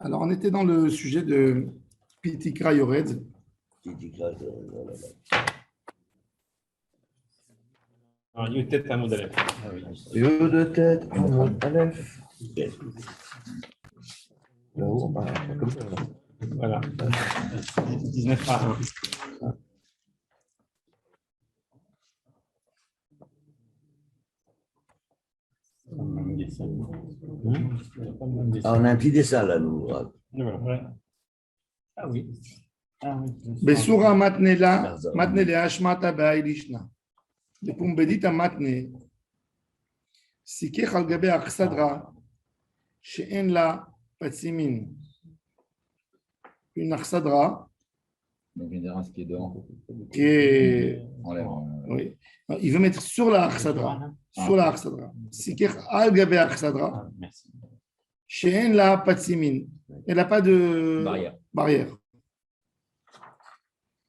Alors, on était dans le sujet de Pitikra Yored. Yotet Hamoud Aleph. Yotet Hamoud Aleph. Là-haut, comme ça. Voilà. 19 à 1. On a un petit dessin là, nous. Ah oui. Besura matnele ashmata ba'ilishna. Le pumbedita matne. Sikech al gabe achsadra. She'en la patsimin. Une achsadra. Donc, une terrasse qui est dehors. Qui est. En l'air. Oui. Il veut mettre sur la achsadra. Sur la achsadra. Sikech al gabe achsadra. She'en la patsimin. Elle n'a pas de barrière.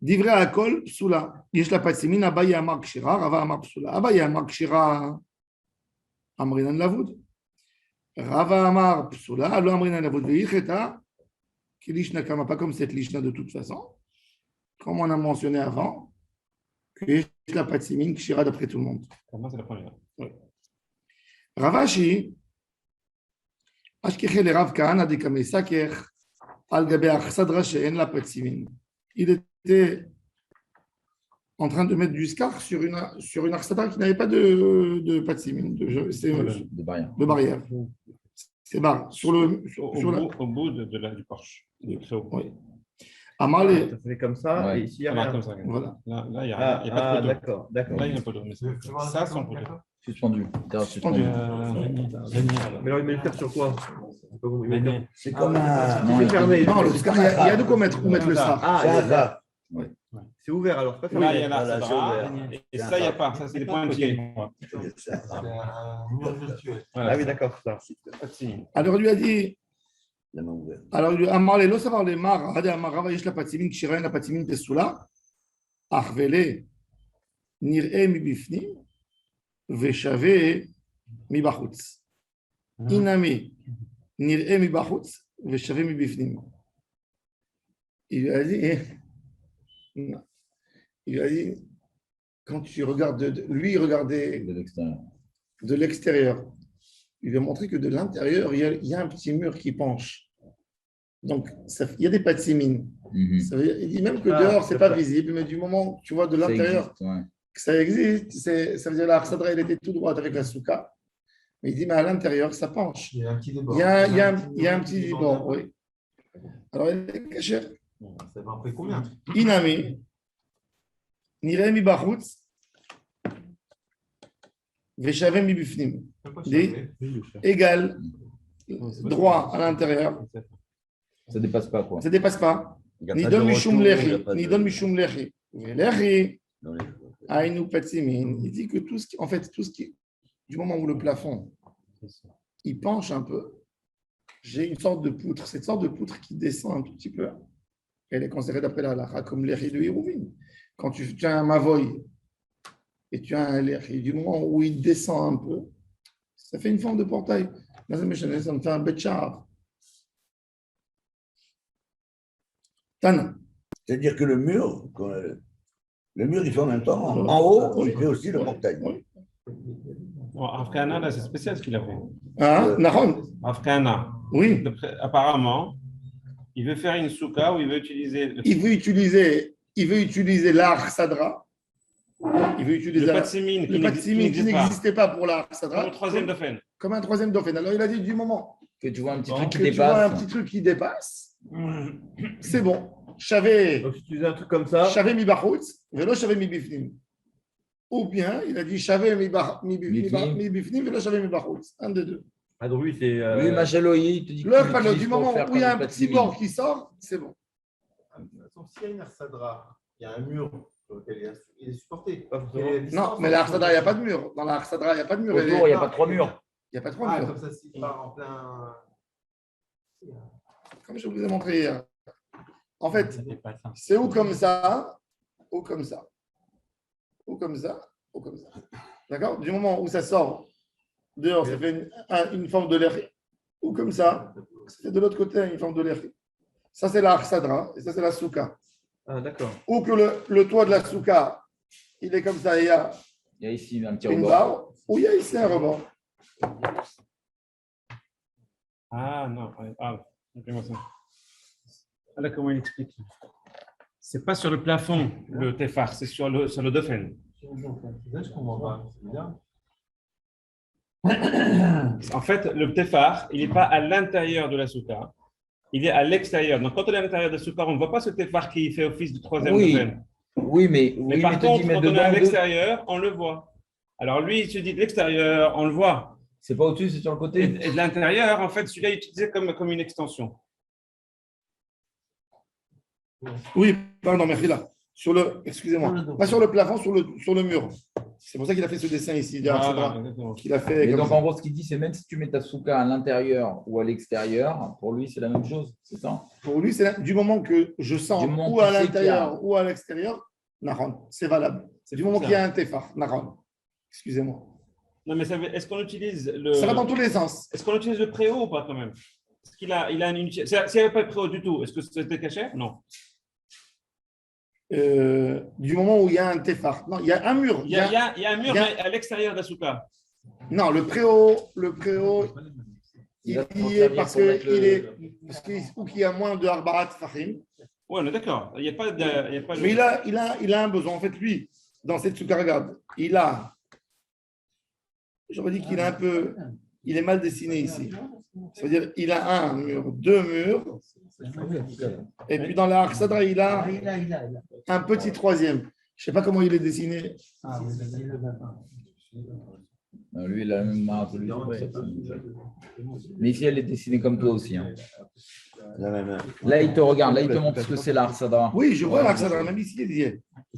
Divrei Akol, Psula. Yesh la patsimin, Abaye Amar Kshira, Rava Amar Psula. Abaye Amar Kshira, Amrinan Lavud. Rava Amar Psula, Alo Amrinan Lavud. Veicheta, qui lishna kama, pas comme cette lishna de toute façon. Comme on a mentionné avant, que Yesh la patsimin, Kshira d'après tout le monde. Comment c'est la première? Oui. Ravashi, Ashkeche le Rav Kahana de Kamesaker, Al Gabe Achsadra She'en la patsimin. Il était en train de mettre du scar sur une arsadra qui n'avait pas de patsimine, de barrière. C'est barre. Au bout du porche. Oui. Amalé. Ça fait comme ça, Ouais. et ici, il y a rien. Comme ça. Voilà. Là, il n'y a pas de poteau. D'accord. Là, il n'y a pas de poteau. Mais ça, c'est en poteau. Suspendu. Suspendu. Mais alors, il met le cap sur quoi? C'est comme un. C'est fermé. Non, le scar, il y a de quoi mettre le scar. Ah, il y a là. Ouais. C'est ouvert alors. Pas Là, il y a fermé. l'arsadra. Et ça, il n'y a pas. Ça, c'est des pointillés. Ah oui, d'accord. Ça. Alors, il lui a dit. Alors, il lui a dit, לא סבר למר, עד המרבה יש לה פצימין, כשירה אין לה פצימין פסולה, אך ולה נראה מבפנים ושווה מבחוץ. אינמי נראה מבחוץ ושווה מבפנים. Il lui a dit, quand tu regardes, lui il regardait de l'extérieur. Il lui a montré que de l'intérieur, il y a un petit mur qui penche. Donc, il y a des patsimines. Il dit même que dehors, ce n'est pas visible, mais du moment que tu vois de l'intérieur que ça existe, ça veut dire que la Arsadra, elle était tout droite avec la souka. Mais il dit, mais à l'intérieur, ça penche. Il y a un petit débord. Il y a un petit débord, oui. Alors, il est caché. Ça va après combien? Inami, Nireh mi bachutz, Veshaveh mi bifnim. Égal, droit à l'intérieur. Ça dépasse pas, quoi. Ça ne dépasse pas. Ni don mishum lechi, ni don mishum lechi. Lechi, aïnou patsimin. Il dit que tout ce qui, du moment où le plafond, il penche un peu, j'ai une sorte de poutre. Cette sorte de poutre qui descend un tout petit peu, elle est considérée d'après la halakha comme lechi de Hérouvine. Quand tu as un mavoy et tu as un lechi, du moment où il descend un peu, ça fait une forme de portail. Ça me fait un betchar. Tana. C'est-à-dire que le mur, il fait en même temps. En haut, il fait aussi le portail. Afghana, là, c'est spécial ce qu'il a fait. Ah, Nahon. Afghana. Oui. Apparemment, il veut faire une souka où il veut utiliser. Il veut utiliser l'Ar Sadra. Il veut utiliser le patsimine qui n'existait pas pour l'Ar Sadra. Comme un troisième dauphin. Comme un troisième dauphin. Alors il a dit du moment que tu vois un petit truc qui dépasse. C'est bon. J'avais. Donc, si tu faisais un truc comme ça. J'avais mi bachutz, vélo j'avais mi bifnim. Ou bien il a dit j'avais mi bifnim, vélo j'avais mi bachutz. Un des deux. Ah, donc lui, c'est. Oui, Machaloi, tu dis que du moment où il y a un petit bord qui sort, c'est bon. S'il y a une arsadra, il y a un mur sur lequel il est supporté. Non, mais l'Arsadra, il n'y a pas de mur. Dans l'Arsadra, il n'y a pas de mur. Autour, il n'y a pas 3 murs. Il n'y a pas 3 murs. Comme ça, s'il part en plein. Comme je vous ai montré hier. En fait, c'est ou comme ça, ou comme ça. Ou comme ça, ou comme ça. D'accord? Du moment où ça sort dehors, ça fait une forme de l'air. ou comme ça. C'est de l'autre côté une forme de lechi. Ça, c'est la Arsadra et ça, c'est la Souka. Ah, d'accord. Ou que le toit de la Souka, il est comme ça, il y a ici un petit une rebord. barre, ou il y a ici un rebord. Ah, non. Ah, montrez-moi ça. Ah, là, comment il explique? C'est pas sur le plafond, le tefar, c'est sur le dofen. Je comprends pas. C'est bien. En fait, le tefar, il n'est pas à l'intérieur de la souka, il est à l'extérieur. Donc, quand on est à l'intérieur de la souka, on ne voit pas ce tefar qui fait office de troisième dofen. Oui, mais Par contre, quand on est à l'extérieur, on le voit. Alors, lui, il se dit de l'extérieur, on le voit. C'est pas au-dessus, c'est sur le côté. Et de l'intérieur, en fait, celui-là est utilisé comme une extension. Oui, pardon, merci là. Excusez-moi, pas sur le plafond, sur le mur. C'est pour ça qu'il a fait ce dessin ici, qu'il a fait. Et donc, en gros, ce qu'il dit, c'est même si tu mets ta souka à l'intérieur ou à l'extérieur, pour lui, c'est la même chose, c'est ça? Pour lui, c'est du moment que je sens ou à l'intérieur ou à l'extérieur, c'est valable. Du moment qu'il y a un tefar, excusez-moi. Non, mais est-ce qu'on utilise ça va dans tous les sens. Est-ce qu'on utilise le préau ou pas quand même? Est-ce qu'il a une s'il n'y avait pas de préau du tout, est-ce que c'était caché? Non. Du moment où il y a un tefar. Non, il y a un mur. Il y a un mur à l'extérieur de la souka. Non, le préau, il y est parce qu'il y a moins de Arbarat Fahim. Oui, on est d'accord. Il n'y a pas de. Mais il a un besoin. En fait, lui, dans cette souka, regarde, j'aurais dit qu'il il est mal dessiné ici. C'est-à-dire, il a un mur, deux murs. Et puis dans la Arsadra, il a un petit troisième. Je ne sais pas comment il est dessiné. Non, lui, il a la même marque. Mais ici, elle est dessinée comme toi aussi. Hein. Là, il te regarde, là, il te montre ce que c'est l'Arsadra. Oui, je vois l'Arsadra, même ici, il dit.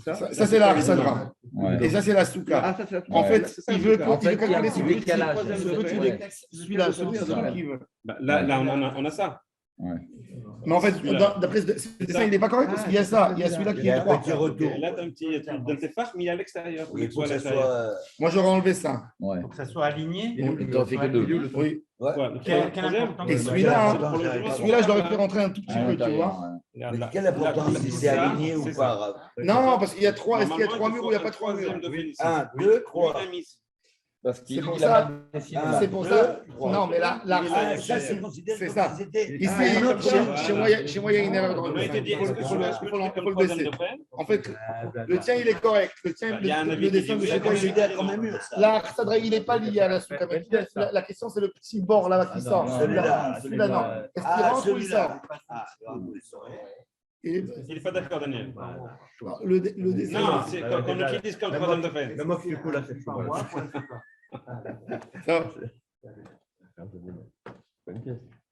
Ça c'est l'Arsadra. Ouais. Et ça, c'est la souka. En fait, il veut calculer ce décalage. celui-là, celui qui veut. Là, on a ça. Ouais. Mais en fait, d'après ce dessin, il n'est pas correct parce qu'il y a ça. Il y a celui-là qui est un droit. petit retour. Là, tu as un petit truc de tefar, mais il est à l'extérieur. Il faut que ça soit. Moi, j'aurais enlevé ça. Ouais. Faut que ça soit aligné. Et tu n'en fais que deux. Oui. Ouais. Et celui-là, je l'aurais fait rentrer un tout petit peu, tu vois. Mais quelle importance si c'est aligné ou pas? Non, parce qu'il y a trois. Est-ce qu'il y a trois murs ou il n'y a pas trois murs? 1, 2, 3. Parce qu'il C'est pour il ça. a mal dessiné. C'est pour ça. Non, mais là, Ça, c'est considéré c'est comme ça. si c'était. Ici, chez moi, il y a une erreur dans le dessin. Il faut le baisser. En fait, le tien, il est correct. Le tien, le dessin de C'est chacun, il est considéré comme un mur, ça. là, Sadra, il n'est pas lié à la souka. La question, c'est le petit bord là qui sort. Celui-là. Celui-là, non. Est-ce qu'il rentre ou il sort? Il n'est pas d'accord, Daniel. Le dessin. Non, c'est qu'on utilise comme troisième de peine. Même moi, je suis là, c'est pas moi.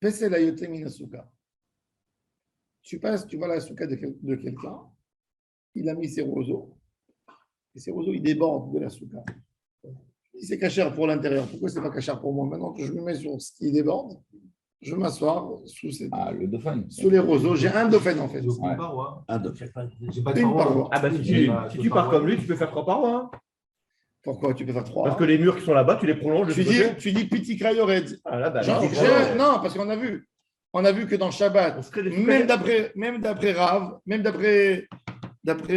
Fais la yotemina souka. Tu vois la souka de quelqu'un, il a mis ses roseaux, et ces roseaux, ils débordent de la souka. Si c'est cachère pour l'intérieur, pourquoi c'est pas cachère pour moi? Maintenant que je me mets sur ce qui déborde, je vais m'asseoir Le dauphin. sous les roseaux. J'ai un dauphin en fait. Un, deux. J'ai pas de Une paroi. paroi. Ah bah si tu pars comme lui, tu peux faire 3 parois. Hein. Pourquoi tu peux faire trois? Parce que les murs qui sont là-bas, tu les prolonges. Tu dis petit crayored. Ah là, bah, Non, parce qu'on a vu que dans Shabbat, même d'après Rav, même d'après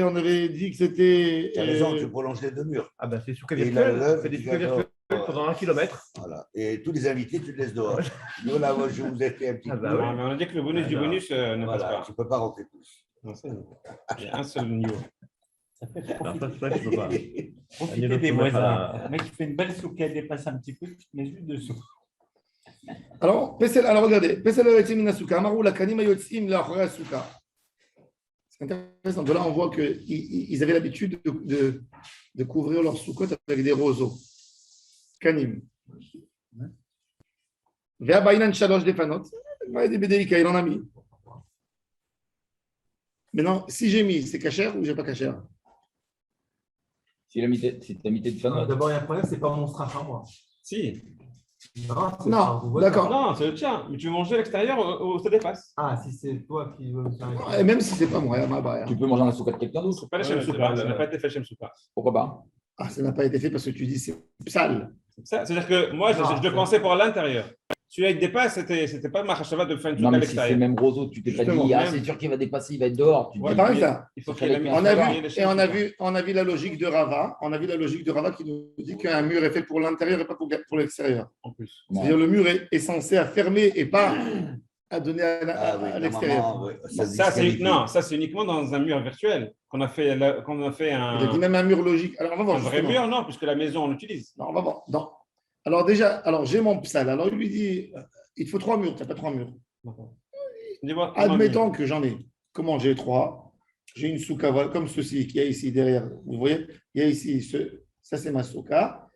on avait dit que c'était. Tu as raison, tu prolonges les deux murs. Ah bah c'est souka Et virtuel. là, C'est des soukas virtuels pendant 1 kilomètre. Voilà. Et tous les invités, tu les laisses dehors. Nous, là, moi, je vous ai fait un petit Ah coup. bah oui. Non, mais on a dit que le bonus du bonus ne passe Voilà, pas. tu ne peux pas rentrer tous. Non, il y a un seul niveau. Alors, ça, tu peux pas. Profiter des voisins. Le mec, il fait une belle souka, elle dépasse un petit peu, tu te mets juste dessous. Alors, regardez. Pesel yotzim nasuka. Amaru la kanim yotzim la chora suka. C'est intéressant. De là, on voit qu'ils avaient l'habitude de couvrir leur soukot avec des roseaux. Kanim. Vea bainan shalosh defanot. Des bédéika, il en a mis. Maintenant, si j'ai mis, c'est cachère ou j'ai pas cachère? Si tu as mis tes fanot. D'abord, il y a un problème, c'est pas mon stracha, moi. Si. Non, d'accord. Non, c'est le tien. Mais tu veux manger à l'extérieur ou ça dépasse? Ah, si c'est toi qui veux me faire. Et même si c'est pas moi, ma barrière. Tu peux manger la souka de quelqu'un d'autre. Pas la Shem Souka, ça n'a pas été fait Shem Souka. Pourquoi pas? Ah, ça n'a pas été fait parce que tu dis c'est sale. C'est-à-dire que moi, je le pensais pour l'intérieur. celui-là, il dépasse, c'était pas Mahashava de faire une Non, souka à mais si c'est l'extérieur. même Roseau, tu t'es pas Justement, dit, ah, même. c'est sûr qu'il va dépasser, il va être dehors. Tu te Ouais, dis, Par exemple, ça. Il faut Ça qu'il y ait fait la avec On un a mise vu, et on a vu la logique de Rava. On a vu la logique de Rava qui nous dit qu'un mur est fait pour l'intérieur et pas pour l'extérieur. en plus. C'est-à-dire le mur est censé à fermer et pas à donner Ah oui, à l'extérieur. normalement, oui, Ça, c'est uniquement dans un mur virtuel qu'on a fait, Il a dit même un mur logique. Alors on va voir. un vrai mur, non, puisque la maison, on l'utilise. Non, on va voir. Non. Alors déjà, alors j'ai mon psal. Alors il lui dit, il te faut 3 murs. Tu n'as pas 3 murs. Dis-moi, Admettons que j'en ai. Comment j'ai 3? J'ai une souka voilà, comme ceci qu'il y a ici derrière. Vous voyez, il y a ici, ça c'est ma souka.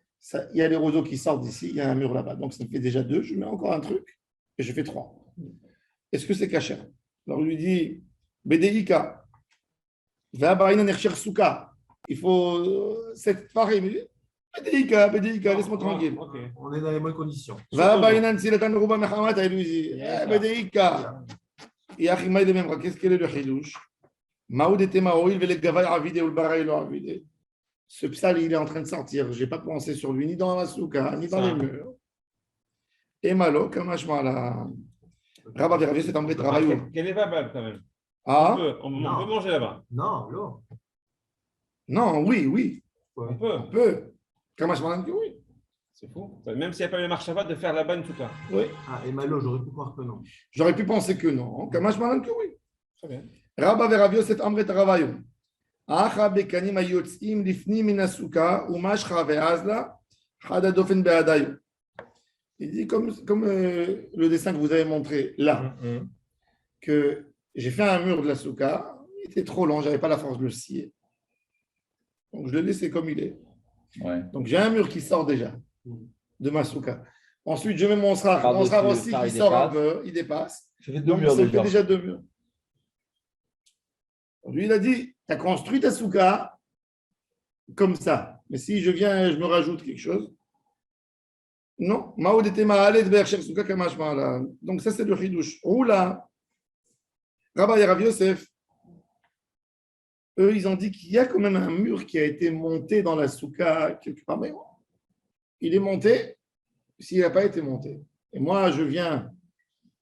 Il y a les roseaux qui sortent d'ici. Il y a un mur là-bas. Donc ça me fait déjà 2. Je mets encore un truc et je fais 3. Est-ce que c'est caché? Alors il lui dit, Bedeika, va barina nercher souka. Il faut 7 pareil. Bedeika, laisse-moi tranquille. Okay. On est dans les bonnes conditions. Va barina nsilatan ruba mehamata. Il lui dit, Bedeika. Qu'est-ce qu'elle est le chidouche? Maoud était maoïl, le gavaï avidé ou le baraï lo avidé. Ce psal, il est en train de sortir. Je n'ai pas pensé sur lui, ni dans la souka, ni dans les murs. Et malo, kamash mala. Rabba Veravier, c'est un vrai travail. Quel est Babab quand même? Ah? On peut manger là-bas. Non, l'eau. Non, oui. On peut. On peut. Kamash mala, oui. C'est fou. Même s'il n'y a pas eu marchava de faire là-bas une souka. Oui. Ah, et Malo, j'aurais pu croire que non. J'aurais pu penser que non. Kamash mala, oui. Très bien. Rabba Veravier, c'est un vrai travail. Acha bekanim ayotzim lifni minasuka umashcha ve'azla hadadofen be'adayu. Il dit comme le dessin que vous avez montré là, que j'ai fait un mur de la souka, il était trop long, je n'avais pas la force de le scier. Donc je l'ai laissé comme il est. Ouais. Donc j'ai un mur qui sort déjà de ma souka. Ensuite, je mets mon srar. Mon srar aussi qui sort un peu, il dépasse. Donc ça fait déjà 2 murs. Lui, il a dit, tu as construit ta souka comme ça. Mais si je viens et je me rajoute quelque chose, non. Donc ça, c'est le chidouche. Oula. Rabbi et Rav Yosef, eux, ils ont dit qu'il y a quand même un mur qui a été monté dans la souka quelque part. Mais il est monté s'il n'a pas été monté. Et moi, je viens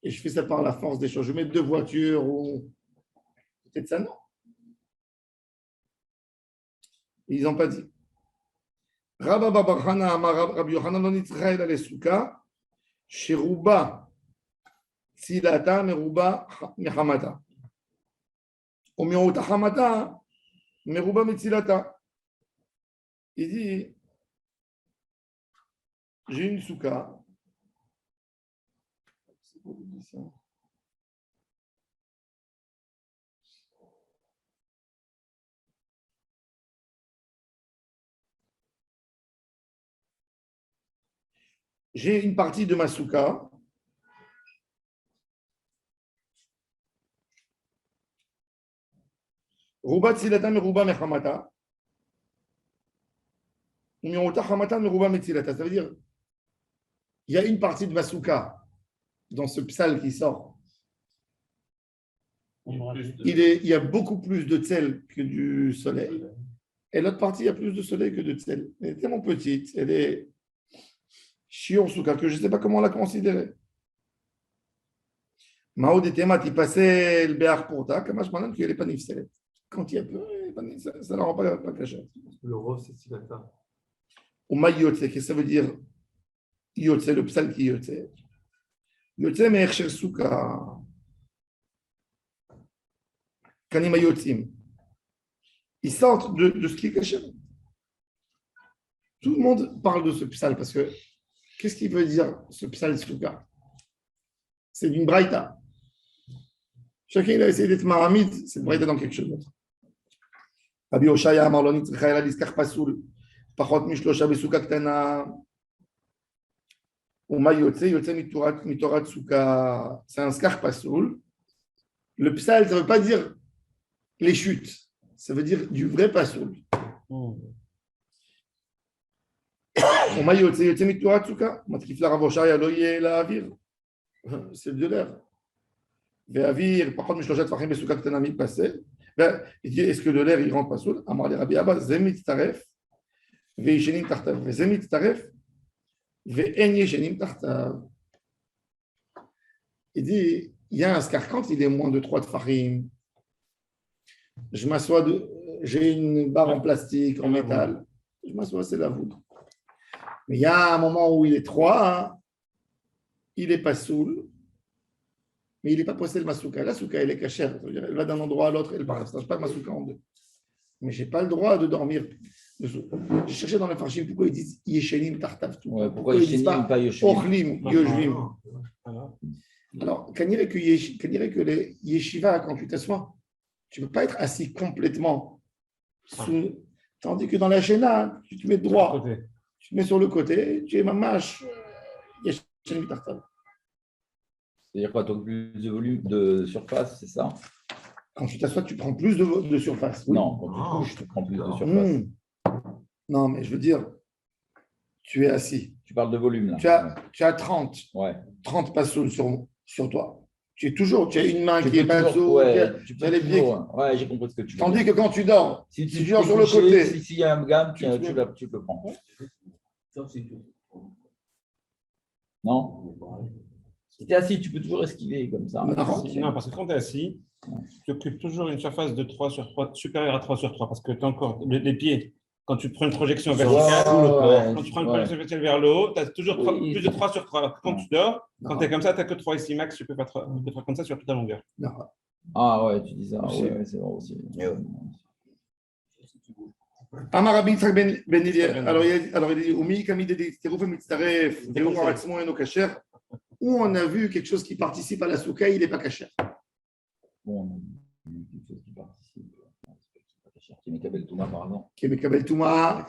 et je fais ça par la force des choses. Je mets 2 voitures ou peut-être ça, non. Ils n'ont pas dit. Rabba Babarhana Amar Rabbi Yochanan non Israël ale souka sheruba tzilata meruba mechamata ou miouta chamata meruba metzilata. Il dit j'ai une souka. J'ai une partie de ma souka. Ruba tzilata meruba mechamata. Umiota chamata meruba metzilata. Ça veut dire, il y a une partie de ma souka dans ce psal qui sort. Il y a beaucoup plus de tsel que du soleil. Et l'autre partie, il y a plus de soleil que de tsel. Elle est tellement petite. Elle est Shiur Souka, que je ne sais pas comment la considérer. Maoud et Temat, il passait le Béar Pourta, comme je m'en qu'il n'est pas nifselet. Quand il y a peu, ça ne rend pas cachette. Le rose, c'est Silata. Ou Mayotse, qu'est-ce que ça veut dire Yotse, le psal qui Yotse. Yotse, mais Ercher Souka. Kanima Yotzim. Ils sortent de ce qui est caché. Tout le monde parle de ce psal parce que qu'est-ce qu'il veut dire ce psal souka? C'est d'une braïta. Chacun a essayé d'être mahamid, c'est une braïta dans quelque chose d'autre. Rabbi Oshaya amar lo nitzricha ela liskach pasul, pachot mishlosha besouka ktana, uma yotze mitorat souka. C'est un skach pasul. Le psal, ça ne veut pas dire les chutes, ça veut dire du vrai pasul. C'est de l'air. Il dit, est-ce que de l'air, il rentre pas sous? Amar le Rabbi Abba, Zemit Taref, Veishenim Tartav, Zemit Taref, Ve'en Yeshenim Tartav. Il dit, il y a un scarcante, il est moins de 3 tfarim. Je m'assois, j'ai une barre en plastique, en métal. Je m'assois, c'est la voûte. Mais il y a un moment où il est 3, il n'est pas soul, mais il n'est pas posé le masouka. La souka, elle est cachère. Elle va d'un endroit à l'autre, elle ne partage pas le masouka en deux. Mais je n'ai pas le droit de dormir dessous. J'ai cherché dans le farshim pourquoi ils disent Yeshenim Tartav tout. Ouais, pourquoi ils disent pas Ochlim, Yoshvim. Alors, qu'on dirait que les yeshivas, quand tu t'assois, tu ne peux pas être assis complètement sous. Tandis que dans la Shena, tu te mets droit. Tu te mets sur le côté, tu es mamash. Yeshenim Tartav. C'est-à-dire quoi, tu as plus de volume de surface, c'est ça? Quand tu t'assois, tu prends plus de surface. Oui. Non, quand tu couches, tu prends plus de surface. Non, mais je veux dire, tu es assis. Tu parles de volume, là. Tu as 30. Ouais. 30 passos sur toi. Tu as une main qui est passo, tu as les pieds. Ouais, j'ai compris ce que tu veux dire. Tandis que quand tu dors, si tu dors sur le côté. S'il y a un gamme, tu le prends. Non? Si tu es assis, tu peux toujours esquiver comme ça. Non, parce que quand tu es assis, tu occupes toujours une surface de 3 sur 3, supérieure à 3 sur 3, parce que tu as encore les pieds. Quand tu prends une projection verticale, quand tu prends une projection verticale vers le haut, tu as toujours plus de 3 sur 3. Alors que quand tu dors, quand tu es comme ça, tu n'as que 3 ici max, tu peux pas faire comme ça sur toute la longueur. Non. Ah ouais, tu dis ça. Ouais, c'est vrai aussi. Amar Rabbi Yitzhak ben Eliel. Alors il dit Umi Kamid Teruf Mitzaref, Deum Aratzmo Eno Kasher. Où on a vu quelque chose qui participe à la souka, il n'est pas kasher. Bon, quelque chose qui participe. Qui est Mekabel Touma, par exemple. Qui est Mekabel Touma.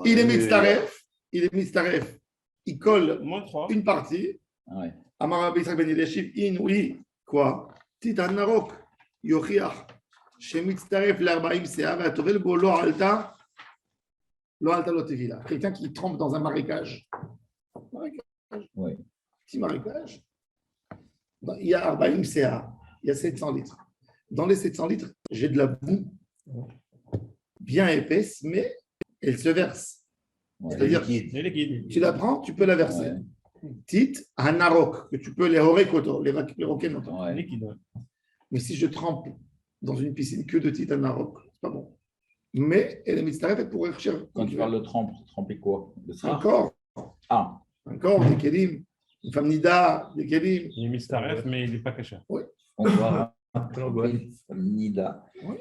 Il est Mitzaref. Il colle une partie. Amar Rabbi Yitzhak ben Eliel. Oui, quoi? Titan Narok, Yochiach. Shemitzaref l'Arbaïm Sea, va trouver le beau Lo Alta Lotevila. Quelqu'un qui trempe dans un marécage. Oui. Petit marécage. Il y a Arbaïm Sea, il y a 700 litres. Dans les 700 litres, j'ai de la boue bien épaisse, mais elle se verse. Ouais, c'est-à-dire, tu la prends, tu peux la verser. Tit, Hanarok, que tu peux les horekoto, les roquets. Liquide. Mais si je trempe dans une piscine que de Tit Hanarok, c'est pas bon. Mais elle est mitzarefet pour chercher. Quand tu parles de tremper quoi? Un corps. Ah. Un corps, des kelim. Une femme nida, des kelim. Il est mitzaref, mais il n'est pas caché. Oui. On va nida. Oui.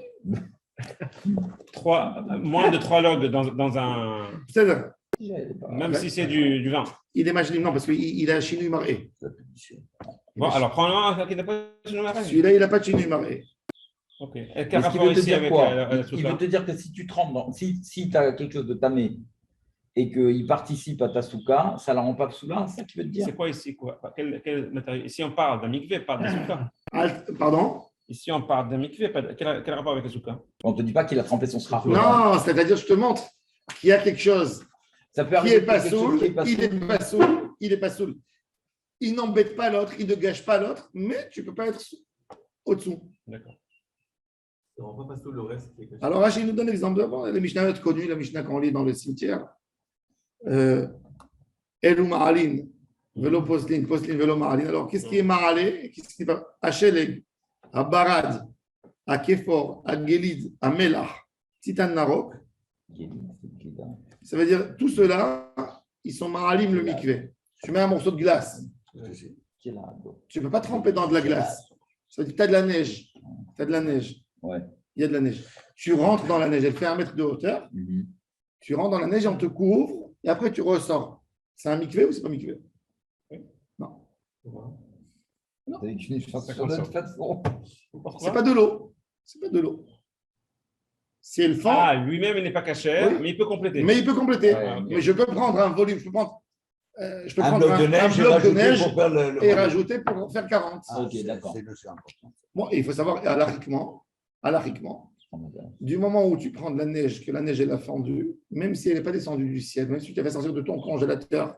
Moins de 3 logs dans un. Même si c'est du vin. Il est majlim, non, parce qu'il a chinu maré. Bon, alors prends-le un qui n'a pas chinu maré. Celui-là, il n'a pas de chinu maré. Ok. Et quel rapport ici avec la il veut te dire que si tu trempes, si tu as quelque chose de tamé et qu'il participe à ta souka, ça ne la rend pas psoula, c'est ça qu'il veut te dire. C'est quoi ici quoi? Quel matériel? Ici, on parle d'un mikvé, pas d'un souka. Pardon? Ici, on parle d'un mikvé. Quel rapport avec la souka? On ne te dit pas qu'il a trempé son sraf. Non, c'est-à-dire, je te montre qu'il y a quelque chose ça peut qui n'est pas soul, il n'est pas soul. Il n'embête pas l'autre, il ne gâche pas l'autre, mais tu ne peux pas être au-dessous. D'accord. Alors, Rachid nous donne l'exemple de la Mishnah connue, la Mishnah qu'on lit dans le cimetière. Elou Ma'alin, Velo Poslin, Velo Ma'alin. Alors, qu'est-ce qui est Ma'alé? Qu'est-ce qui va Hacheleg, Abarad, Akefor, Agelid, Amelach, Titan Narok. Ça veut dire, tout cela, ils sont Ma'alim le mikvé. Tu mets un morceau de glace. Tu ne peux pas tremper dans de la glace. Ça veut dire que tu as de la neige. Tu as de la neige. Ouais. Il y a de la neige. Tu rentres dans la neige, elle fait 1 mètre de hauteur. Tu rentres dans la neige, on te couvre et après tu ressors. C'est un mikvé ou c'est pas un mikvé? Non. C'est pas de l'eau. C'est pas de l'eau. Si elle fend. Ah, lui-même, il n'est pas caché, mais il peut compléter. Mais il peut compléter. Mais je peux prendre un volume, je peux prendre un bloc de neige et rajouter pour faire 40. Ah, ok, d'accord. Bon, il faut savoir, alariquement, du moment où tu prends de la neige, que la neige elle a fondu, même si elle n'est pas descendue du ciel, même si tu as fait sortir de ton congélateur,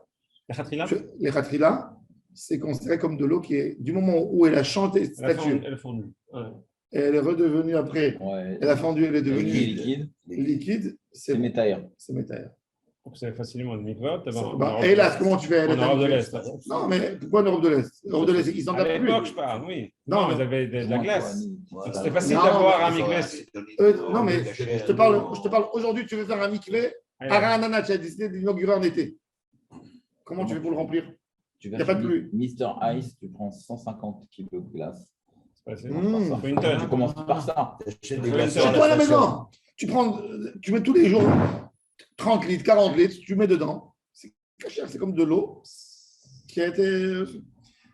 les khatrila, c'est considéré comme de l'eau qui est, du moment où elle a chanté cette statue, elle est fondue. Ouais. Et elle est redevenue après, elle a fondu, elle est devenue liquide. Liquide, c'est métailleur. C'est métailleur. C'est facilement le mikvot. Hélas, comment tu fais? En Europe de l'Est. Non, mais pourquoi en Europe de l'Est? L'Europe de l'Est, ils s'en À tapent plus. l'époque, je parle, oui. Non, vous avez de la glace. C'était facile Non, d'avoir mais- un mikveh. Non, mais je te parle aujourd'hui, tu veux faire un mikvé. Aranana, tu as décidé d'inaugurer en été. Comment tu fais pour le remplir? Tu Y a pas de pluie. Mister Ice, tu prends 150 kg de glace. C'est une tonne. Tu commences par ça. Chez toi à la maison, tu mets tous les jours 30 litres, 40 litres, tu mets dedans. C'est cher, c'est comme de l'eau qui a été.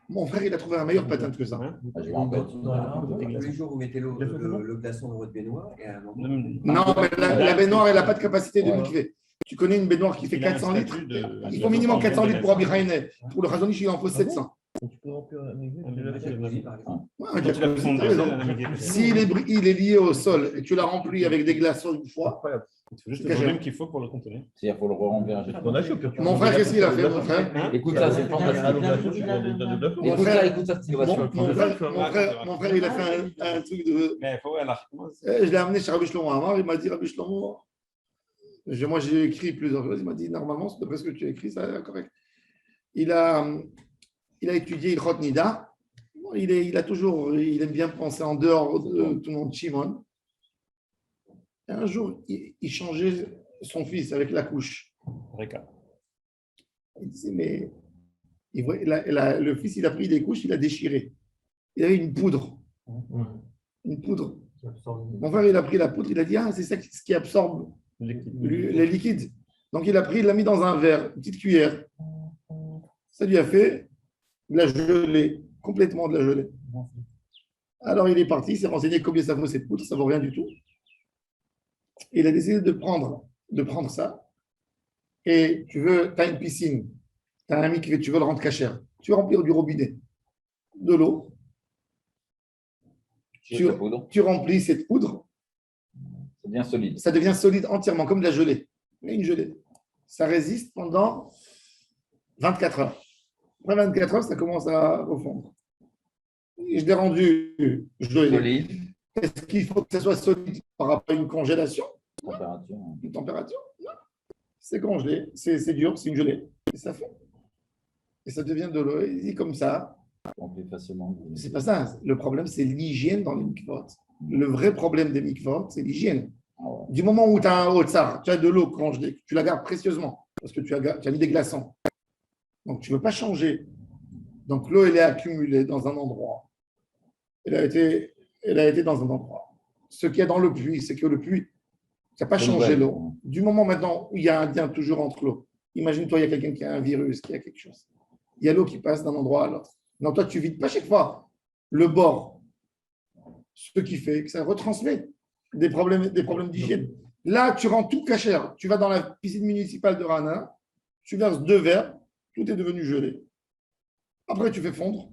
Mon frère, il a trouvé un meilleur patent que ça. Je me rappelle. Tous les jours, vous mettez le glaçon dans votre baignoire et à un moment. Non, mais la baignoire, elle n'a pas de capacité de mikvé. Tu connais une baignoire qui fait 400 litres? Il faut minimum 400 litres pour Rabbi Haïné. Pour le Razonish, il en faut 700. Tu peux remplir un S'il est lié au sol et tu l'as rempli avec des glaçons une fois, c'est juste le volume qu'il faut pour le contenir. C'est-à-dire qu'il faut le re-remplir. Mon frère, qu'est-ce qu'il a fait, mon frère? Écoute ça, c'est fantastique. Écoute ça, c'est Mon frère, il a fait un truc de. Mais il faut Je l'ai amené chez Rabbi Shlomo Amar, il m'a dit, Rabbi Shlomo, moi j'ai écrit plusieurs fois, il m'a dit, normalement, c'est d'après ce que tu as écrit, ça est correct. Il a étudié Ilchot Nida, il aime bien penser en dehors de tout le monde, Shimon. Et un jour, il changeait son fils avec la couche. Il disait, mais le fils, il a pris des couches, il a déchiré. Il avait une poudre. Une poudre. Mon frère, il a pris la poudre, il a dit, c'est ça ce qui absorbe les liquides. Donc, il a pris, il l'a mis dans un verre, une petite cuillère. Ça lui a fait de la gelée, complètement de la gelée. Alors, il est parti, il s'est renseigné combien ça vaut cette poudre, ça ne vaut rien du tout. Il a décidé de prendre ça. Et tu as une piscine, tu as un mikvé, tu veux le rendre cachère. Tu veux remplir du robinet de l'eau. Tu remplis cette poudre. Ça devient solide. Ça devient solide entièrement, comme de la gelée. Mais une gelée. Ça résiste pendant 24 heures. Après 24 heures, ça commence à refondre. Et je l'ai rendu gelé. Est-ce qu'il faut que ça soit solide par rapport à une congélation? Une température? Non. C'est congelé, c'est dur, c'est une gelée. Et ça fond. Et ça devient de l'eau. Il dit comme ça. C'est pas ça. Le problème, c'est l'hygiène dans les mikvot. Le vrai problème des mikvot, c'est l'hygiène. Du moment où tu as un otsar, tu as de l'eau congelée, tu la gardes précieusement parce que tu as mis des glaçons. Donc, tu ne veux pas changer. Donc, l'eau, elle est accumulée dans un endroit. Elle a été dans un endroit. Ce qu'il y a dans le puits, c'est que le puits, tu n'as pas changé l'eau. Du moment maintenant où il y a un lien toujours entre l'eau, imagine-toi, il y a quelqu'un qui a un virus, qui a quelque chose. Il y a l'eau qui passe d'un endroit à l'autre. Non, toi, tu ne vides pas chaque fois le bord. Ce qui fait que ça retransmet des problèmes d'hygiène. Là, tu rends tout cachère. Tu vas dans la piscine municipale de Rana, tu verses 2 verres, tout est devenu gelé. Après, tu fais fondre.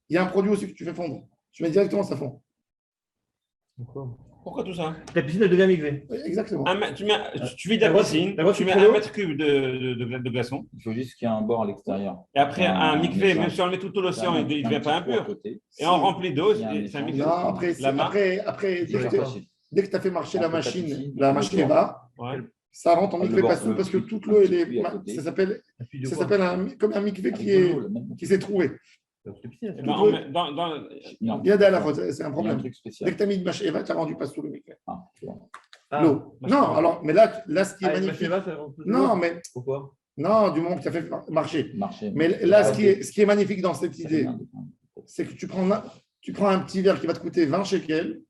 Il y a un produit aussi que tu fais fondre. Tu mets directement, ça fond. Pourquoi tout ça? La piscine, elle devient migrée. Exactement. Tu vides la piscine, tu mets 1 mètre cube de glaçon. Il faut juste qu'il y ait un bord à l'extérieur. Et après, un mikvé, même si on le met tout l'océan, il ne devient pas impur. Et on remplit d'eau, c'est un mikvé. Non, après dès que tu as fait marcher la machine va, ça rentre en mikvé pas parce que toute l'eau, ça s'appelle comme un mikvé qui s'est troué. Il y a de c'est un problème. Dès que tu as mis une machine, tu as rendu pas sous le mikvé. L'eau. Non, alors, mais là, ce qui est magnifique. Non, mais. Pourquoi? Non, du moment que tu as fait marcher. Mais là, ce qui est magnifique dans cette idée, c'est que tu prends un petit verre qui va te coûter 20 shekels,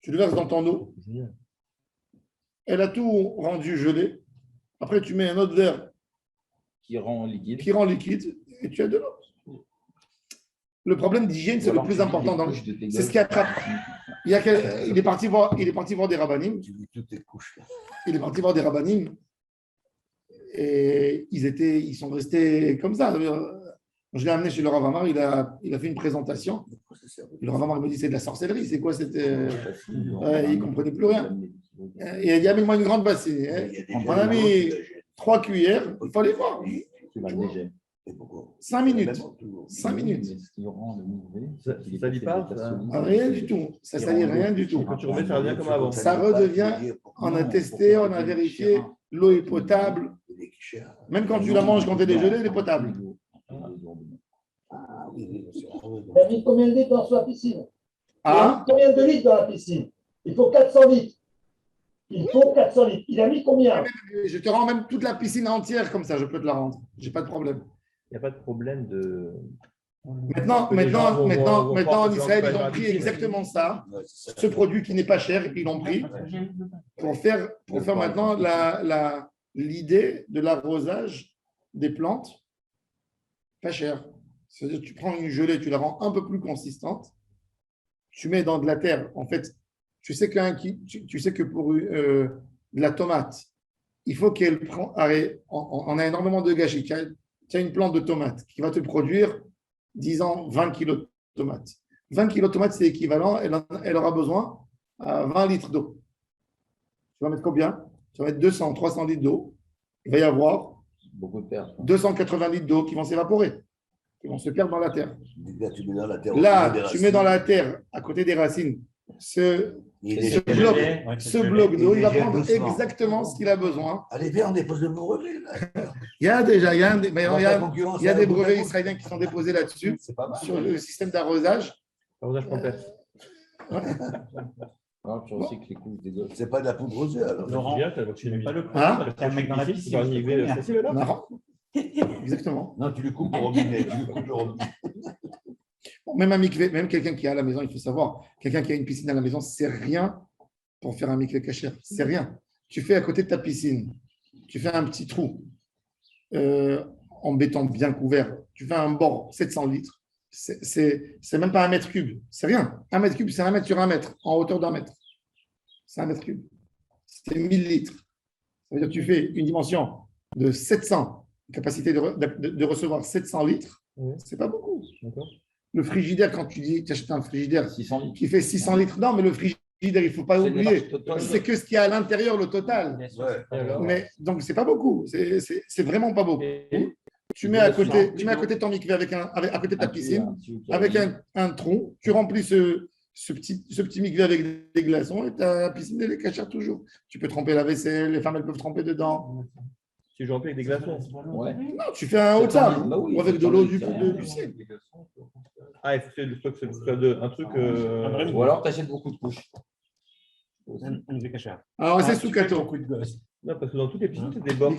tu le verses dans ton eau, elle a tout rendu gelé. Après, tu mets un autre verre qui rend liquide et tu as de l'eau. Le problème d'hygiène, c'est le plus important. C'est ce qui attrape. Il est parti voir des rabbinim. Il est parti voir des rabbinim. Et ils sont restés comme ça. Je l'ai amené chez le Rav Amar, il a fait une présentation. Le Rav Amar me dit, c'est de la sorcellerie. C'est quoi? Il ne comprenait plus rien. Et il y a mis moi une grande bassine. On a mis 3 cuillères. Il fallait voir. 5 minutes. 5 minutes. Ça salit pas? Rien du tout. Ça salit rien du tout. Quand tu remets, ça revient comme avant. Ça redevient, on a testé, on a vérifié. l'eau est potable. Même quand tu la manges, quand tu es dégelé, elle est potable. Il a mis combien de litres dans sa piscine? Ah, Combien de litres dans la piscine? Il faut 400 litres. Il faut 400 litres. Il a mis combien? je te rends même toute la piscine entière comme ça, je peux te la rendre. J'ai pas de problème. Il n'y a pas de problème de. Maintenant, en Israël, ils ont pris exactement ça, ce produit qui n'est pas cher, ils l'ont pris pour faire maintenant l'idée de l'arrosage des plantes pas cher. C'est-à-dire que tu prends une gelée, tu la rends un peu plus consistante, tu mets dans de la terre. En fait, tu sais que pour de la tomate, il faut qu'elle prenne. On a énormément de gâchis. Tu as une plante de tomate qui va te produire, disons, 20 kilos de tomates. 20 kilos de tomates, c'est équivalent, elle aura besoin de 20 litres d'eau. Tu vas mettre combien? Tu vas mettre 200, 300 litres d'eau. Il va y avoir 280 litres d'eau qui vont s'évaporer, qui vont se perdre dans la terre. Là, tu mets dans la terre, à côté des racines, ce bloc d'eau, il va prendre exactement ce qu'il a besoin. Allez, viens, on dépose le brevet. Il y a des brevets israéliens qui sont déposés là-dessus, sur le système d'arrosage. Arrosage complexe. C'est pas de la poudre aux œufs. Alors. Laurent, tu n'as pas le coup, Hein? t'as un mec dans la piscine. Non. Exactement. Non, tu lui coupes le robinet. Bon, même un mikvé, même quelqu'un qui est à la maison, il faut savoir, quelqu'un qui a une piscine à la maison, c'est rien pour faire un mikvé kasher. C'est rien. Tu fais à côté de ta piscine, tu fais un petit trou en béton bien couvert, tu fais un bord 700 litres. C'est même pas 1 mètre cube. C'est rien. 1 mètre cube, c'est 1 mètre sur 1 mètre, en hauteur d'1 mètre. C'est 1 mètre cube. C'est 1000 litres. Ça veut dire que tu fais une dimension de 700, capacité de recevoir 700 litres. C'est pas beaucoup. Le frigidaire, quand tu achètes un frigidaire qui fait 600 litres, non, mais le frigidaire, il ne faut pas oublier, c'est que ce qu'il y a à l'intérieur, le total. Mais, donc, c'est pas beaucoup. C'est vraiment pas beaucoup. Tu mets à côté de ton mikvé à côté de ta piscine, avec un tronc, tu remplis ce petit mikvé avec des glaçons et ta piscine, elle est cachère toujours. Tu peux tremper la vaisselle, les femmes, elles peuvent tremper dedans. Si je remplis avec des glaçons. Ouais. Non, tu fais un haut-tard ou avec de l'eau du ciel. Ah, il faut que ce soit un truc. Ou alors, tu achètes beaucoup de couches. Alors, c'est sous Kato. Non, parce que dans toutes les piscines, c'est des bords.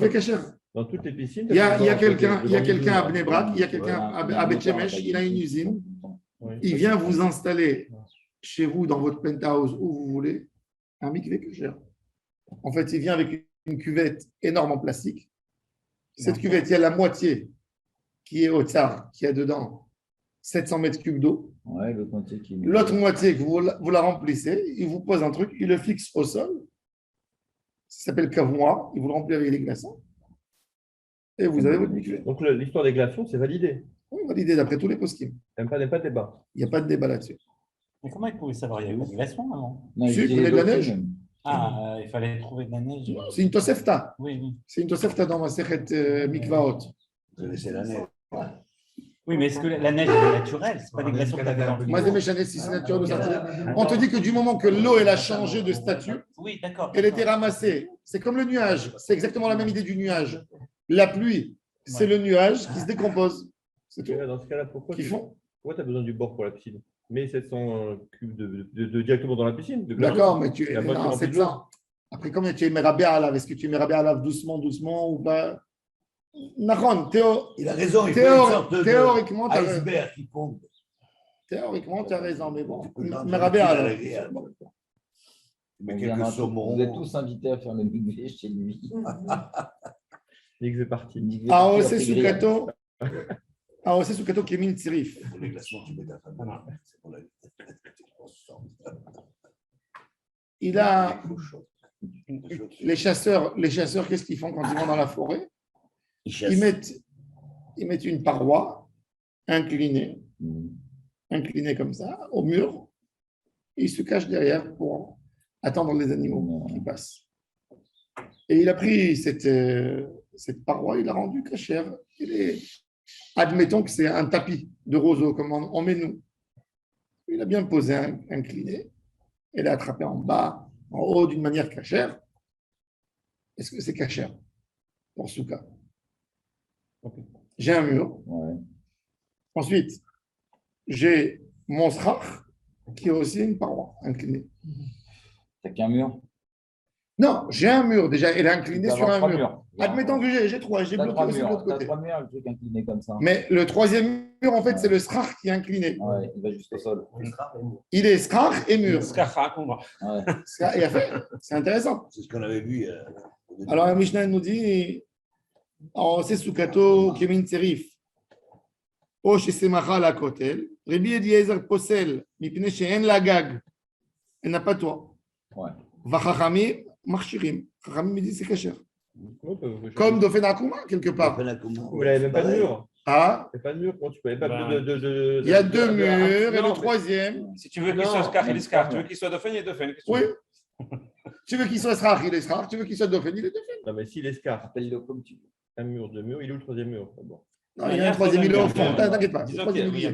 Dans toutes les piscines. Il y a quelqu'un à Bnei Brak, il y a quelqu'un à Beth Shemesh, il a une usine. Il vient vous installer chez vous, dans votre penthouse, où vous voulez, un mikvé kasher. En fait, il vient avec une cuvette énorme en plastique. Cette cuvette, il y a la moitié qui est au tsar, qui a dedans 700 mètres cubes d'eau. L'autre moitié que vous la remplissez, il vous pose un truc, il le fixe au sol. Ça s'appelle cave-moi, il vous le remplit avec des glaçons. Et vous avez votre mikvé. Donc l'histoire des glaçons, c'est validé. Oui, validé d'après tous les poskim. Il n'y a pas de débat. Il n'y a pas de débat là-dessus. Mais comment il pouvait savoir? Il y a eu des glaçons avant. Si, il fallait de la neige. Ah, il fallait trouver de la neige. C'est une tosefta. Oui. C'est une tosefta dans ma sechet mikvaot. C'est la neige. Oui, mais est-ce que la neige est naturelle? Ce pas des glaçons que tu avais dans le Moi, si c'est naturel, on te dit que du moment que l'eau elle a changé de statut, oui, d'accord. Elle était ramassée. C'est comme le nuage. C'est exactement la même idée du nuage. La pluie, c'est le nuage qui se décompose. C'est tout. Dans ce cas-là, pourquoi tu as besoin du bord pour la piscine? Mais 700 cubes de directement dans la piscine. D'accord, mais tu es. Non, 700. Après, combien tu es mérabé à lave? Est-ce que tu es mérabé à lave doucement ou pas? Nahon, il a raison. Théoriquement, tu as raison. Qui pompe. Théoriquement, tu as raison, mais bon. Mérabé à lave. Mais quelques saumons. Vous êtes tous invités à faire le mikvé chez lui. Mikvé parti. AOC Sukato. AOC Sukato qui est mine tzirif. Les glaçons, tu mets ta femme. Il a. Les chasseurs, qu'est-ce qu'ils font quand ils vont dans la forêt? Ils mettent une paroi inclinée comme ça, au mur, et ils se cachent derrière pour attendre les animaux qui passent. Et il a pris cette paroi, il l'a rendue cachère. Admettons que c'est un tapis de roseau, comme on met nous. Il a bien posé incliné, et l'a attrapé en bas, en haut, d'une manière cachère. est-ce que c'est cachère pour Souka? J'ai un mur. Ouais. Ensuite, j'ai mon srach, qui est aussi une paroi inclinée. T'as qu'un mur? Non, j'ai un mur déjà, elle est inclinée T'as sur un trois mur. murs. Admettons que j'ai trois, j'ai T'as bloqué trois aussi de murs. l'autre T'as côté. trois murs, un truc incliné comme ça. Mais le troisième mur, en fait, Ouais. c'est le srach qui est incliné. Ouais, il va jusqu'au sol. Il est srach et mur. Ouais. C'est intéressant. C'est ce qu'on avait vu. Alors, la Mishnah nous dit, c'est Soukato Kemin Serif. או ששמחה על הכותל, רבי אליעזר פוסל מפני שאין לה גג, elle n'a pas toi. Ouais. והחכמים מכשירים, חכמים disent c'est כשר. Comme Dauphin Akuma, quelque part. Vous n'avez même pas de mur. Ah, Il n'y a pas de mur, comment tu peux pas il y a deux murs et le troisième. Si tu veux qu'il soit Skar, il est Skar. Tu veux qu'il soit Dauphin, il est Dauphin. Oui. Tu veux qu'il soit Srach, il est Srach. Tu veux qu'il soit Dauphin, il est Dauphin. Non, mais s'il escarpe, Appelle-le comme tu veux. un mur, deux murs, il est où le troisième mur d'abord? Non, il y a un troisième îlot au fond. T'inquiète pas. Disons qu'il y a un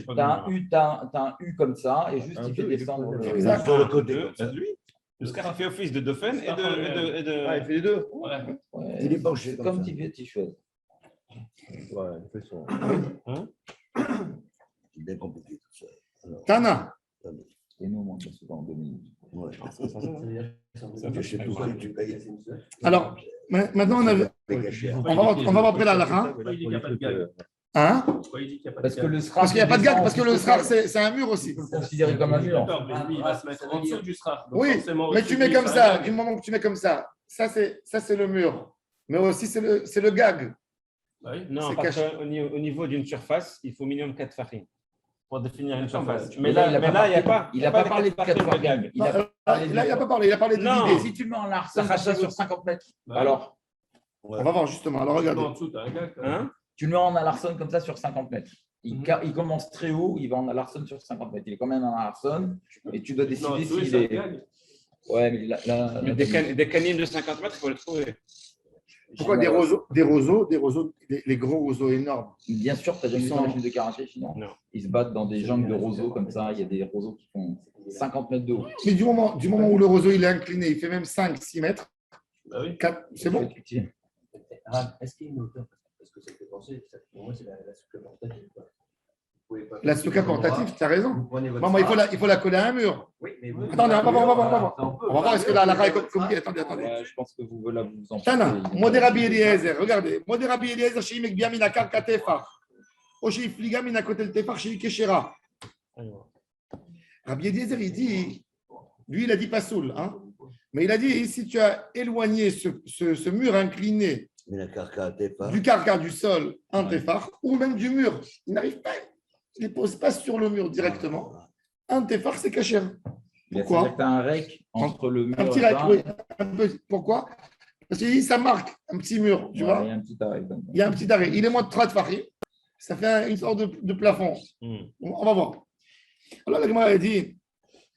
T'as un U comme ça et juste il fait descendre le. Exact. Sur le côté. Le Skar, il fait office de Dauphin et de. Ah, il fait les deux. Ouais, Il est penché comme comme ça. tu veux, tu choisis. Ouais, il fait son. C'est bien compliqué tout ça. Alors, Tana. Et nous, on monte souvent en 2 minutes. ouais. Je sais tout ce que tu payes. Alors, maintenant, Les cachets. on va voir après la lacha. Hein? Parce que le Parce qu'il n'y a pas de gag, parce que le Srach, c'est un mur aussi. C'est considéré comme un mur. Il va se mettre en dessous du Srach. Oui, mais tu mets comme ça, du moment que tu mets comme ça, ça c'est le mur. Mais aussi c'est le gag. Non, C'est parce caché. qu'au niveau d'une surface, il faut minimum 4 farines pour définir une surface. Mais Mais là, là, il n'y a pas. Il n'a pas parlé de 4 fois gag. Il a Là, parlé il n'a de. pas parlé, il a parlé de Non. l'idée. Si tu le mets en arsenal comme ça sur 50 mètres, alors On va voir justement. Alors regardez. En dessous, t'as un gars. Hein? tu le mets en alarson comme ça sur 50 mètres. Il commence très haut, il va en alarson sur 50 mètres. Il est quand même en alarson et tu dois Non, décider dessous, s'il c'est un est. gag. Ouais, mais là. Des canines de 50 mètres, il faut le trouver. Pourquoi des roseaux, les gros roseaux énormes. Bien sûr, tu as jamais vu un film de karaté sinon. Non. Ils se battent dans des jungles de roseaux comme ça. Il y a des roseaux qui font 50 mètres de haut. Mais du moment où le roseau il est incliné, il fait même 5-6 mètres, Bah oui. 4, c'est bon. Effectivement. Est-ce qu'il y a une hauteur? Parce que ça fait penser, pour moi, c'est la souka portative. La souka portative, tu as raison. Maman, il faut la coller à un mur. Oui, mais Attendez, on va voir. On va voir est-ce que la lacha est compliquée. Attendez. Ouais, je pense que vous voulez vous en Tana, parler. Modé Rabbi Eliezer, regardez. Modé Rabbi Eliezer, chez Mekbia mina karka tefar. Ou chez Fliga mina kotel tefar, chez Keshera. Rabbi Eliezer, il dit, lui, il a dit pas soul, hein. Mais il a dit, si tu as éloigné ce mur incliné Mais la carca, t'es pas. du carca du sol, un tefar, ou même du mur, il n'arrive pas, il ne pose pas sur le mur directement. Un tefar, c'est caché. Pourquoi? Tu as un rec entre le mur Un petit et rack, là. oui. Pourquoi? Parce qu'il dit, ça marque un petit mur, tu Ouais, vois. il y a un petit arrêt comme ça. Il y a un petit arrêt. Il est moins de 30 farim. Ça fait une sorte de plafond. On va voir. Alors, la Gemara a dit,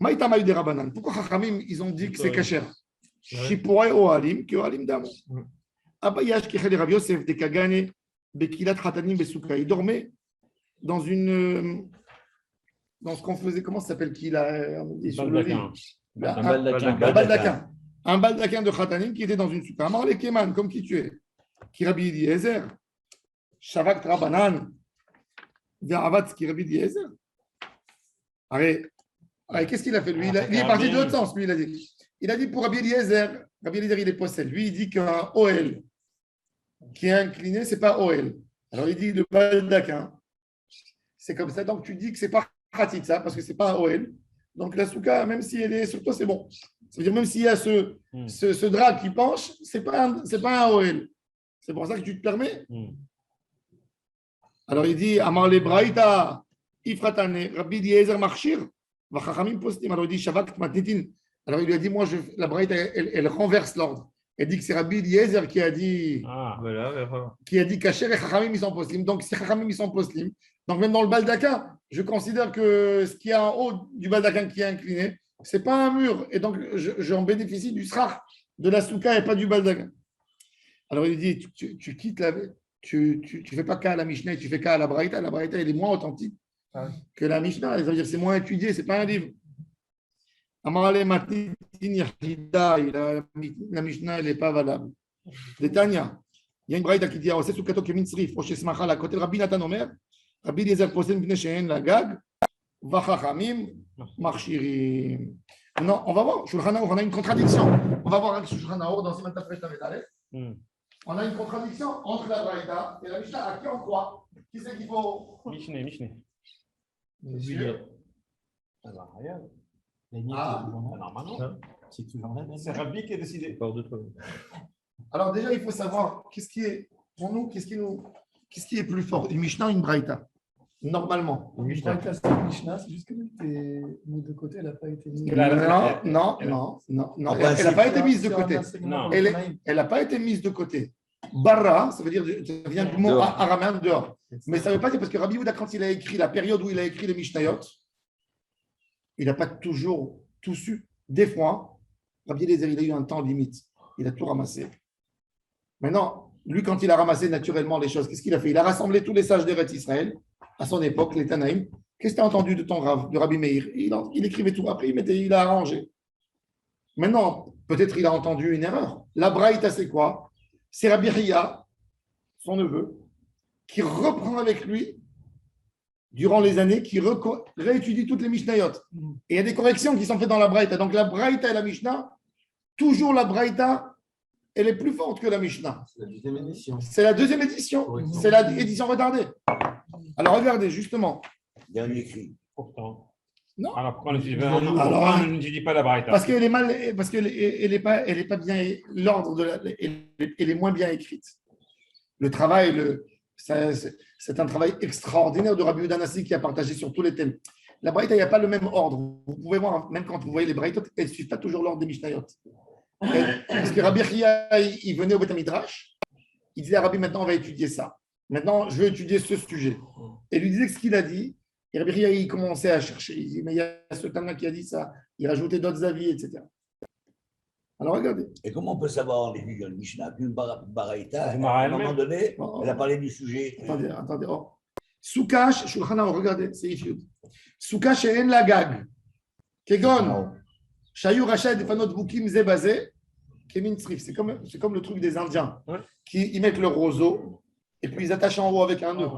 Maïta Maï de Rabanan. Pourquoi Chachamim, ils ont dit que c'est cacher? Shipurei Ohalim, ki Ohalim Damo. Abayash Kechel Rav Yosef de Kagane, Bekilat Hatanim Besouka. Il dormait dans ce qu'on faisait, comment ça s'appelle qu'il a sur le lit? Un baldaquin. Un baldaquin de Khatanim qui était dans une souka. Amar le Keman, comme qui tu es. Qui Rabbi Eliezer. Shavak Rabanan. Ve'avatz qui Rabbi Eliezer. Allez, qu'est-ce qu'il a fait lui? Il est parti de l'autre sens, lui, il a dit. Il a dit pour Rabbi Eliezer, il est possède. Lui, il dit qu'un OL qui est incliné, ce n'est pas OL. Alors, il dit le baldaquin. C'est comme ça. Donc, tu dis que ce n'est pas pratique, ça, parce que ce n'est pas un OL. Donc, la souka, même si elle est sur toi, c'est bon. C'est-à-dire, même s'il y a ce drap qui penche, ce n'est pas un OL. C'est pour ça que tu te permets. Alors, il dit Amar le Braïta, Ifratane, Rabbi Eliezer Marchir, Vachachamim Postim. Alors, il dit Shavak Matnitin. Alors, il lui a dit moi, la Braïta, elle renverse l'ordre. Elle dit que c'est Rabbi Eliezer qui a dit Kacher et Chachamim ils sont poslim. Donc, si Chachamim ils sont poslim, donc même dans le baldaquin, je considère que ce qu'il y a en haut du baldaquin qui est incliné, ce n'est pas un mur. Et donc, j'en bénéficie du srach de la souka et pas du baldaquin. Alors, il dit tu quittes la. Tu ne fais pas qu'à la Mishnah, tu fais qu'à la Braïta. La Braïta, elle est moins authentique que la Mishnah. Ça veut dire que c'est moins étudié, ce n'est pas un livre. La Mishnah, elle n'est pas valable. Détania. Il y a une braïta qui dit Aosé Soukato Kemin Srif, Roche Smacha, la côté Rabbi Nathan Omer, Rabbi Eliezer Posel Mipne Shehen la Gag, Vachachamim, Marchirim. Non, on va voir. Shulchan Aruch, on a une contradiction. On va voir avec Shulchan Aruch dans Siman Tafret Tavet. On a une contradiction entre la braïta et la Mishnah. À qui on croit? Qui c'est qu'il faut? Mishneh. Alors, regarde. Normalement, c'est toujours là. C'est Rabbi qui a décidé. Alors déjà, il faut savoir qu'est-ce qui est, pour nous, qu'est-ce qui est plus fort, une Mishnah ou une Braïta? Normalement. Une Braïta, c'est une Mishnah, c'est juste que les mise de côté, elle n'a pas été mise. Non. Elle n'a pas été mise de côté. Elle n'a pas été mise de côté. Barra, ça veut dire, ça vient du mot araméen dehors. Mais ça ne veut pas dire, parce que Rabbi Yehuda, quand il a écrit la période où il a écrit les Mishnayot, il n'a pas toujours tout su. Des fois, Rabbi Eliezer, il a eu un temps limite. Il a tout ramassé. Maintenant, lui, quand il a ramassé naturellement les choses, qu'est-ce qu'il a fait? Il a rassemblé tous les sages d'Eretz Israël, à son époque, les Tanaïm. Qu'est-ce que tu as entendu de ton Rav, de Rabbi Meir? Il écrivait tout. Après, il a arrangé. Maintenant, peut-être il a entendu une erreur. La Braïta, c'est quoi? C'est Rabbi Hiya, son neveu, qui reprend avec lui, durant les années, qui réétudie toutes les Mishnayot. Et il y a des corrections qui sont faites dans la Braïta. Donc la Braïta et la Mishnah, toujours la Braïta, elle est plus forte que la Mishnah. C'est la deuxième édition. C'est la deuxième édition. C'est l'édition retardée. Alors regardez, justement. Dernier écrit. Pourtant. Non. Alors pourquoi on ne dit pas la Braïta? Parce qu'elle est mal, parce qu'elle est pas bien, l'ordre elle est moins bien écrite. Le travail, c'est un travail extraordinaire de Rabbi Yehuda Nassi qui a partagé sur tous les thèmes. La Braïta, il n'y a pas le même ordre. Vous pouvez voir, même quand vous voyez les Braïtot, elles ne suivent pas toujours l'ordre des Mishnayot. Parce que Rabbi Hiya, il venait au Beth Midrash, il disait à Rabbi, maintenant on va étudier ça. Maintenant, je veux étudier ce sujet. Et il lui disait ce qu'il a dit. Et Rabbi Hiya, il commençait à chercher. Il dit, mais il y a ce Tana qui a dit ça. Il rajoutait d'autres avis, etc. Alors regardez. Et comment on peut savoir en étudiant le Mishnah qu'une Baraïta, à Gemara un moment donné, elle a parlé du sujet. Attendez. Soukash, Shulchan Aruch, regardez, c'est Ifyud. Soukash et En Lagag. Kegon. Shayur Rachad Fanot Bukim Zebazé. Kemin Trif. C'est comme le truc des Indiens. Qui ils mettent le roseau et puis ils attachent en haut avec un nœud.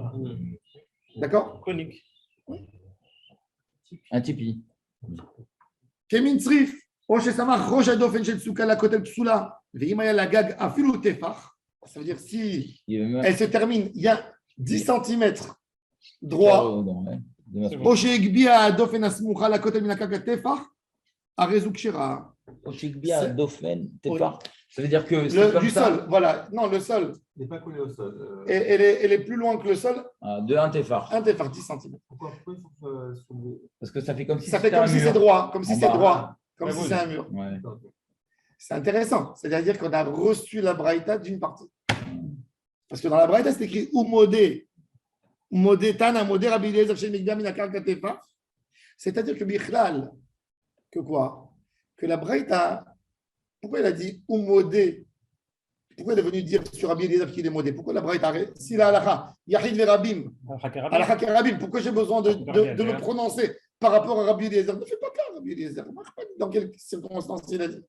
D'accord? Conique. Un tipi. Kemin Trif. Roche Samach, Roche Adofen Shel Souka, la Kotel Tsula. Veimaya Lagag Afilu Tefach. Ça veut dire si elle se termine, il y a 10 cm droit. Roche Egbia Adofen Asmucha, la Kotel Minakaka Tefach. Arezouk Shira. Oshikbia, Dauphin, Tefar. Ça veut dire que c'est comme du ça. sol, voilà. Non, le sol. Il n'est pas collé au sol. Elle est plus loin que le sol. De un Tefar. Un Tefar, 10 cm. Pourquoi il faut que ça soit... Parce que ça fait comme si ça fait comme si c'est droit. Comme si c'est droit. Comme Ouais, si c'est un mur. Ouais. C'est intéressant. C'est-à-dire qu'on a reçu la Braïta d'une partie. Parce que dans la Braïta, c'est écrit Umodé. Umodé Tana, Modé Rabbi Eliezer Shel Migdam Minakar Tefar. C'est-à-dire que Bichlal, que quoi? Que la Braïta, pourquoi elle a dit Umodé? Pourquoi elle est venue dire sur Rabbi Eliezer qu'il est modé? Pourquoi la Braïta? Si la halakha, Yahid Verabim, halakha Kerabim, pourquoi j'ai besoin de me prononcer par rapport à Rabbi Eliezer? Ne fais pas cas, Rabbi Eliezer. Dans quelles circonstances il a dit?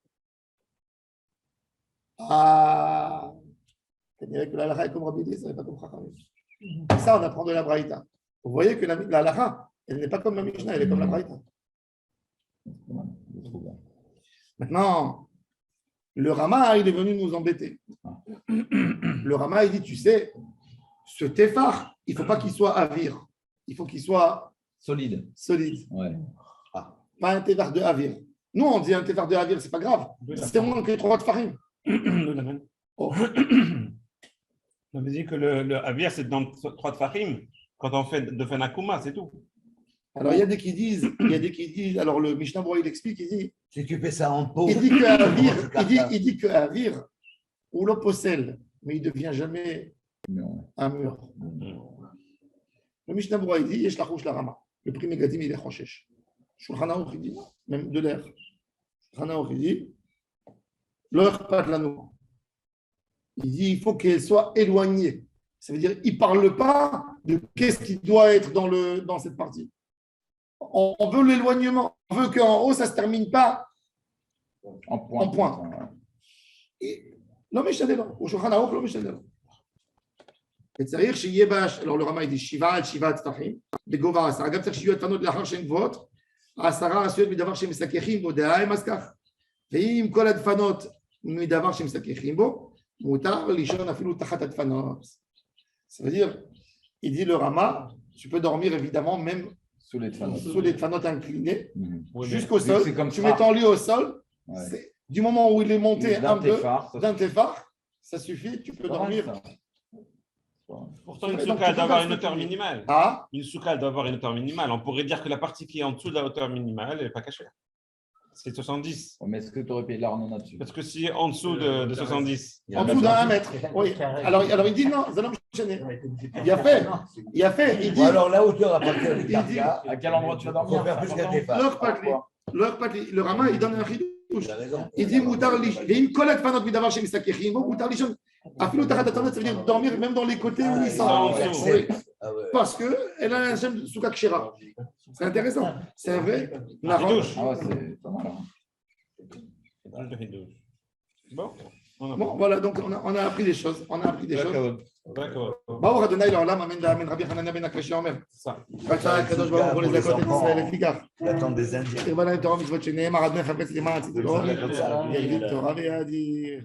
Ah, tu dirais que la halakha est comme Rabbi Eliezer, n'est pas comme Chachamim. Ça, on apprend de la Braïta. Vous voyez que la halakha, elle n'est pas comme la Mishnah, elle est comme la Braïta. Maintenant, le Rama, il est venu nous embêter. Le Rama, il dit, tu sais, ce Tefar, il ne faut pas qu'il soit avir. Il faut qu'il soit solide. Ouais. Pas un Tefar de avir. Nous, on dit un Tefar de avir, ce n'est pas grave. C'est moins que 3 de farine. On me dit que le avir, c'est dans 3 de farine. Quand on fait de Fenakuma, c'est tout. Alors, il y a des qui disent, alors le Mishnah Berurah, il explique, il dit, si tu fais ça en pot, il dit que avir, ou l'opocel, mais il ne devient jamais un mur. Le Mishnah Berurah, il dit, Yesh la rama. Le prix Megadim, il est Choshesh. Shulchan Aruch, il dit, même de l'air. Shulchan Aruch, il dit, l'heure pas de l'anneau. Il dit, il faut qu'elle soit éloignée. Ça veut dire, il ne parle pas de qu'est-ce qui doit être dans cette partie. On veut l'éloignement. On veut qu'en haut, ça ne se termine pas en point. Et לא משנה לו, הוא שולחן ערוך, לא משנה לו. וצריך שיהיה בה, alors le Rama il dit שבעה על שבעה טפחים, בגובה 10, גם צריך שיהיו הדפנות לאחר שהן גבוהות, 10 עשויות מדבר שמסככים בו, דהיים אז כך. ואם כל הדפנות מדבר שמסככים בו, מותר לישון אפילו תחת הדפנות. Ça veut dire, il dit le Rama, tu peux dormir évidemment même sous les dfanotes inclinées, jusqu'au sol. Tu mets ton lit au sol, du moment où il est monté un peu d'un téphar, ça suffit, tu peux dormir. Pourtant, une soukha doit avoir une hauteur minimale. Ah. Une soukha doit avoir une hauteur minimale. On pourrait dire que la partie qui est en dessous de la hauteur minimale, elle n'est pas cachée. C'est 70. Mais est-ce que tu aurais payé l'arnona dessus? Parce que si en dessous de 70. En dessous d'un mètre. Oui. Alors il dit non, ça n'a pas gêné. Il a fait. Il dit. Alors la hauteur à partir du carca, à quel endroit tu vas dormir? Faire plus qu'un départ. Le Rama, il donne un chidouche. Il dit moutar lish. Il y a une collègue pendant que d'avoir chez Misakechim. Moutar lish. Afilou tachat attendant, ça veut dire dormir même dans les côtés où il sent. Parce que elle a un j'aime soukha kshira. C'est intéressant. C'est un vrai. Ah ouais, c'est pas mal. Bon, voilà, donc on a appris des choses. On a appris des choses. D'accord. Baruch Adonai l'olam, amen Rabbi Hanania ben Akashi Omer. Bata Kadosh Baruch pour les accords d'Israël efficaces. L'attente des Indiens. Et voilà, Torah mitzvot chenei, Maradne Chapetz Lema, Tzidoro. Torah ve'adir.